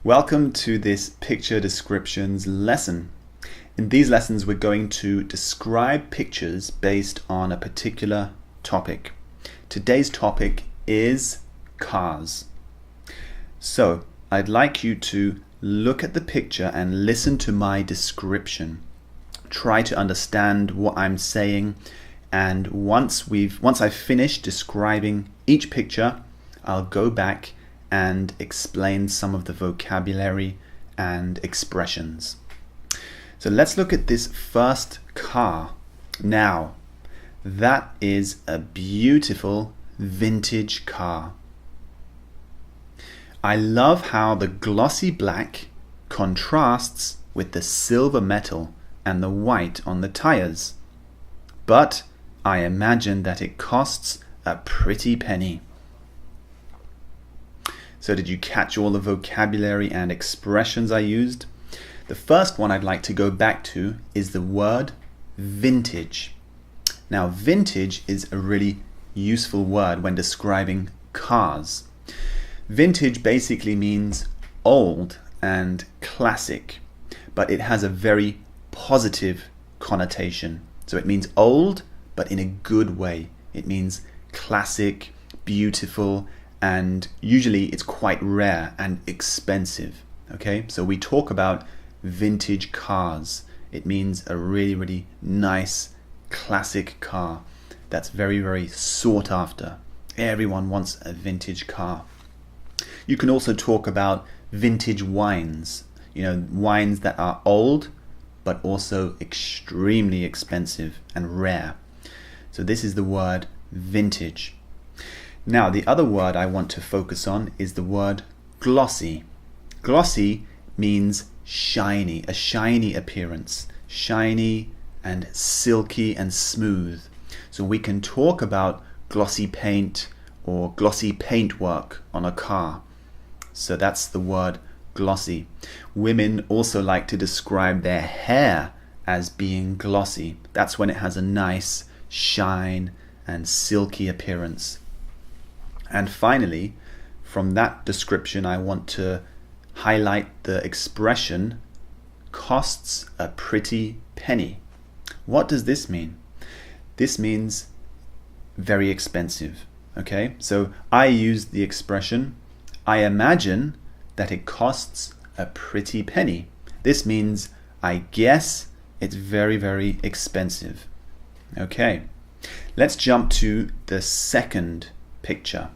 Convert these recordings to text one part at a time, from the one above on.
Welcome to this picture descriptions lesson. In these lessons, we're going to describe pictures based on a particular topic. Today's topic is cars. So I'd like you to look at the picture and listen to my description. Try to understand what I'm saying, and once I've finished describing each picture, I'll go back and explain some of the vocabulary and expressions. So let's look at this first car. Now, that is a beautiful vintage car. I love how the glossy black contrasts with the silver metal and the white on the tires. But I imagine that it costs a pretty penny. So did you catch all the vocabulary and expressions I used? The first one I'd like to go back to is the word vintage. Now, vintage is a really useful word when describing cars. Vintage basically means old and classic, but it has a very positive connotation. So it means old, but in a good way. It means classic, beautiful, and usually it's quite rare and expensive. Okay, so we talk about vintage cars. It means a really, really nice classic car that's very, very sought after. Everyone wants a vintage car. You can also talk about vintage wines, wines that are old but also extremely expensive and rare. So this is the word vintage. Now, the other word I want to focus on is the word glossy. Glossy means shiny, a shiny appearance, shiny and silky and smooth. So we can talk about glossy paint or glossy paintwork on a car. So that's the word glossy. Women also like to describe their hair as being glossy. That's when it has a nice shine and silky appearance. And finally, from that description, I want to highlight the expression costs a pretty penny. What does this mean? This means very expensive. Okay, so I use the expression, I imagine that it costs a pretty penny. This means I guess it's very, very expensive. Okay, let's jump to the second picture.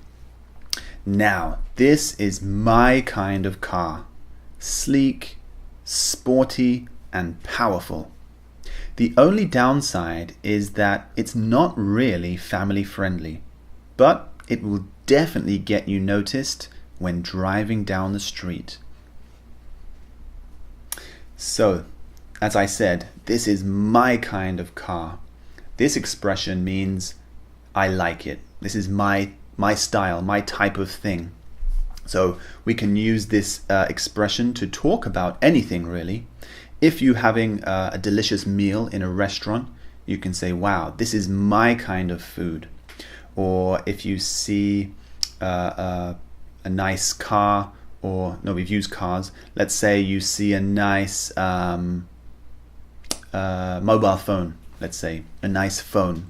Now, this is my kind of car. Sleek, sporty, and powerful. The only downside is that it's not really family friendly, but it will definitely get you noticed when driving down the street. So, as I said, this is my kind of car. This expression means I like it. This is my style, my type of thing. So we can use this expression to talk about anything really. If you're having a delicious meal in a restaurant, you can say, wow, this is my kind of food. Or if you see a nice car, we've used cars. Let's say you see a nice mobile phone, let's say, a nice phone.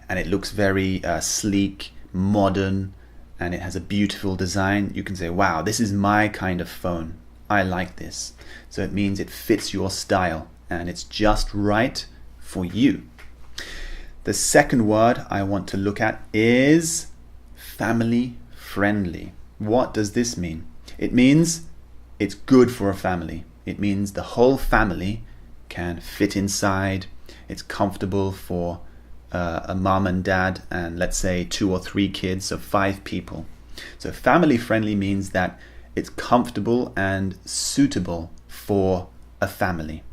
And it looks very sleek, modern, and it has a beautiful design. You can say, wow, this is my kind of phone. I like this. So it means it fits your style and it's just right for you. The second word I want to look at is family friendly. What does this mean? It means it's good for a family. It means the whole family can fit inside. It's comfortable for a mom and dad and let's say 2 or 3 kids, so 5 people. So family friendly means that it's comfortable and suitable for a family.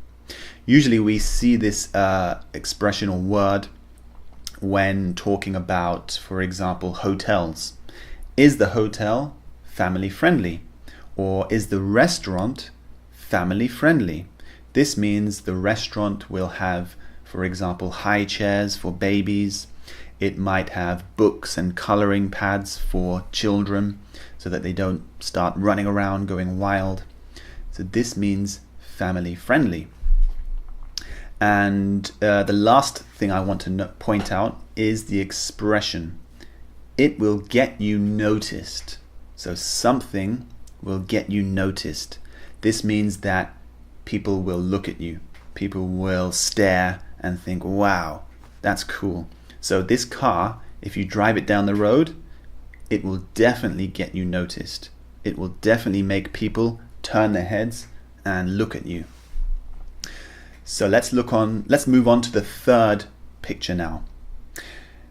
Usually we see this expression or word when talking about, for example, hotels. Is the hotel family friendly? Or is the restaurant family friendly? This means the restaurant will have, for example, high chairs for babies. It might have books and coloring pads for children so that they don't start running around going wild. So this means family friendly. And the last thing I want to point out is the expression. It will get you noticed. So something will get you noticed. This means that people will look at you. People will stare and think, wow, that's cool. So this car, if you drive it down the road, it will definitely get you noticed. It will definitely make people turn their heads and look at you. So let's move on to the third picture now.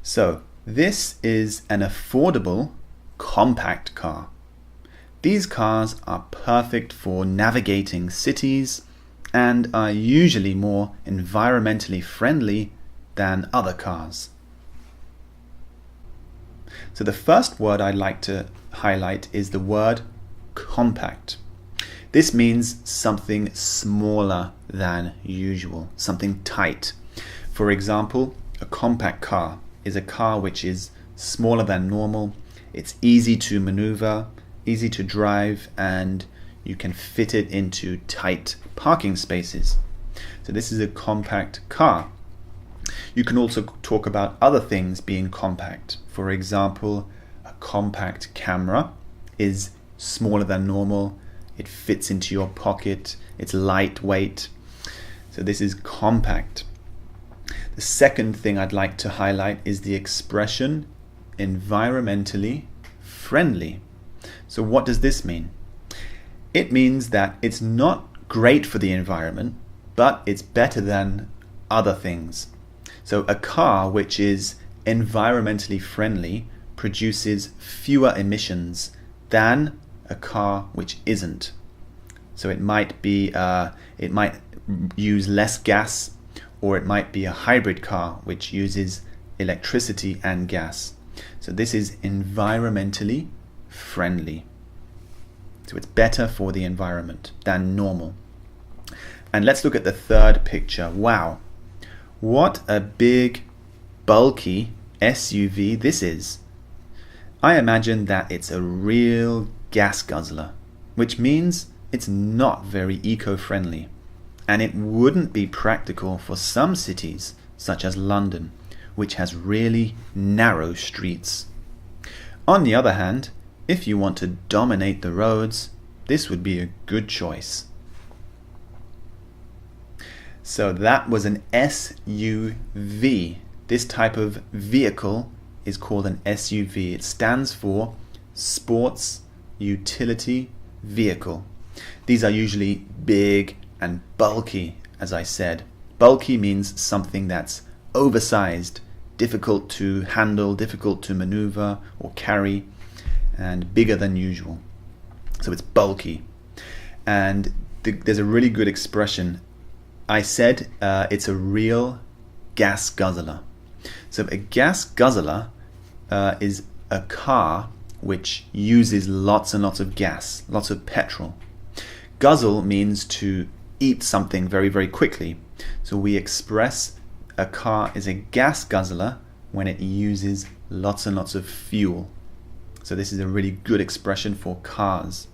So this is an affordable compact car. These cars are perfect for navigating cities and are usually more environmentally friendly than other cars. So the first word I'd like to highlight is the word compact. This means something smaller than usual, something tight. For example, a compact car is a car which is smaller than normal. It's easy to maneuver, easy to drive, and you can fit it into tight parking spaces. So this is a compact car. You can also talk about other things being compact. For example, a compact camera is smaller than normal. It fits into your pocket. It's lightweight. So this is compact. The second thing I'd like to highlight is the expression environmentally friendly. So what does this mean? It means that it's not great for the environment, but it's better than other things. So a car which is environmentally friendly produces fewer emissions than a car which isn't. So it might use less gas, or it might be a hybrid car which uses electricity and gas. So this is environmentally friendly. So it's better for the environment than normal. And let's look at the third picture. Wow, what a big, bulky SUV this is. I imagine that it's a real gas guzzler, which means it's not very eco-friendly, and it wouldn't be practical for some cities, such as London, which has really narrow streets. On the other hand, if you want to dominate the roads, this would be a good choice. So that was an SUV. This type of vehicle is called an SUV. It stands for Sports Utility Vehicle. These are usually big and bulky, as I said. Bulky means something that's oversized, difficult to handle, difficult to maneuver or carry, and bigger than usual. So it's bulky. And there's a really good expression. I said it's a real gas guzzler. So a gas guzzler is a car which uses lots and lots of gas, lots of petrol. Guzzle means to eat something very, very quickly. So we express a car is a gas guzzler when it uses lots and lots of fuel. So this is a really good expression for cars.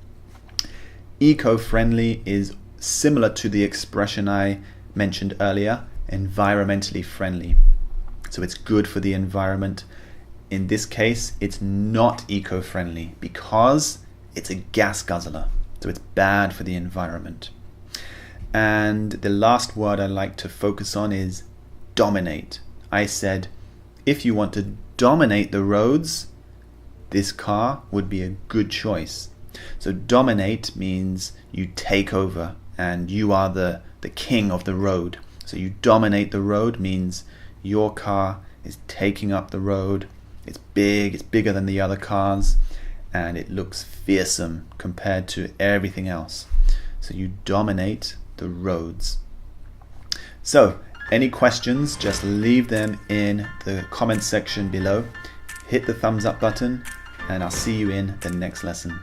Eco-friendly is similar to the expression I mentioned earlier, environmentally friendly. So it's good for the environment. In this case, it's not eco-friendly because it's a gas guzzler. So it's bad for the environment. And the last word I'd like to focus on is dominate. I said, if you want to dominate the roads, this car would be a good choice. So dominate means you take over and you are the king of the road. So you dominate the road means your car is taking up the road. It's big, it's bigger than the other cars, and it looks fearsome compared to everything else. So you dominate the roads. So any questions, just leave them in the comment section below. Hit the thumbs up button, and I'll see you in the next lesson.